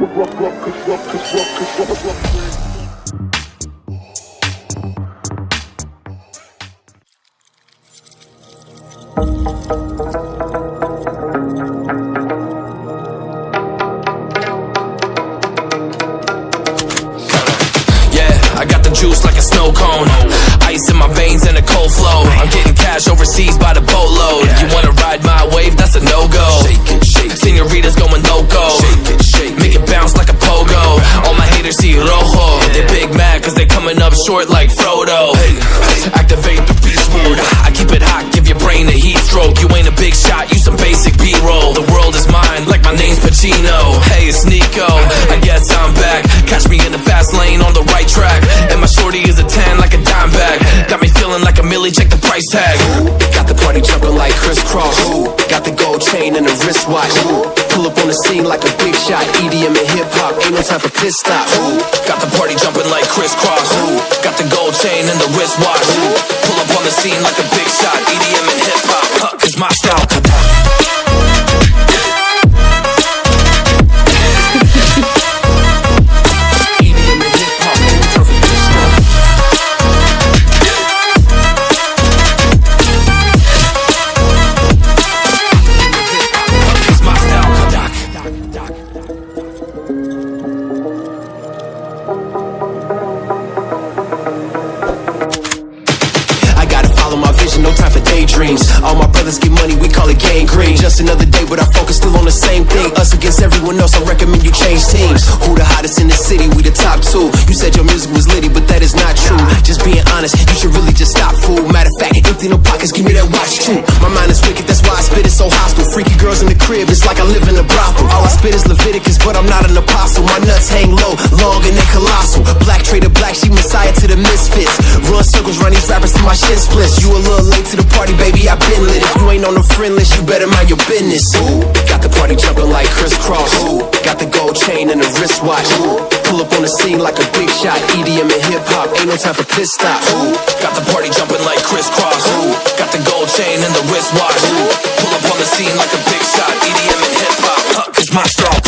I got the juice like a snow cone, ice in my veins and a cold flow. I'm getting cash overseas by the boatload. You wanna ride my wave? That's a no-go. Senoritas going loco, make it bounce like a pogo. All my haters see rojo, they big mad cause they coming up short like Frodo. Activate the beast mode, I keep it hot, give your brain a heat stroke. You ain't a big shot, you some basic B-roll. The world is mine like my name's Pacino. Hey, it's Nico, I guess I'm back. Catch me in the fast lane on the right track, and my shorty is a 10 like a dime bag. Got me feeling like a milli, check the price tag. Got the party jumping like crisscross. Got the gold chain and the wristwatch. Pull up on the scene like a big shot. EDM and hip hop, ain't no time for pit stop. Got the party jumping like crisscross. Got the gold chain and the wristwatch. Pull up on the scene like a big shot. EDM and hip hop, cause my style. No time for daydreams. All my brothers get money, we call it gangrene. Just another day, but I focus still on the same thing. Us against everyone else, I recommend you change teams. Who the hottest in the city? We the top two. You said your music was litty, but that is not true. Just being honest, you should really just stop, fool. Matter of fact, empty no pockets, give me that watch too. My mind is wicked, that's why I spit it so hostile. Freaky girls in the crib, it's like I live in a brothel. All I spit is Leviticus, but I'm not an apostle. My nuts hang low, long and they colossal. Black trader black, she messiah to the misfits. Run circles, run these rappers till my shit splits. You a little late to the party, baby, I been lit. If you ain't on the friend list, you better mind your business. Got the party jumping like crisscross. Got the gold chain and the wristwatch. Pull up on the scene like a big shot. EDM and hip hop, ain't no time for pit stop. Got the party jumping like crisscross. Got the gold chain and the wristwatch. Pull up on the scene like a big shot. EDM and hip hop, cause my style.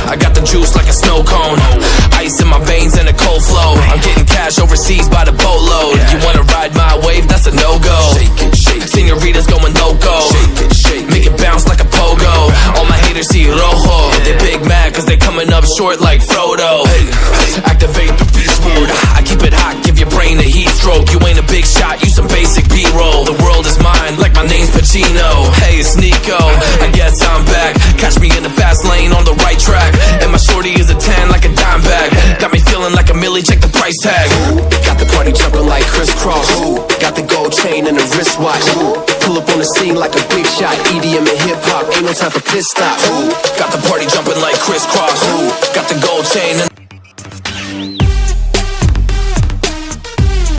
I got the juice like a snow cone, ice in my veins and a cold flow. I'm getting cash overseas by the boatload. You wanna ride my wave? That's a no-go. Senoritas going loco, make it bounce like a pogo. All my haters see rojo, they big mad cause they coming up short like Frodo. Activate the beast mode, I keep it hot, give your brain a heat stroke. You ain't a big shot, you some basic B-roll. The world is mine like my name's Pacino. Hey, it's Nico, I guess I'm back. Catch me in the fast lane on the right track, and my shorty is a 10 like a dime bag. Got me feeling like a milli, check the price tag. Got the party jumping like crisscross. Got the gold chain and the wristwatch. Pull up on the scene like a big shot. EDM and hip hop, ain't no time for pit stop. Got the party jumping like crisscross. Got the gold chain and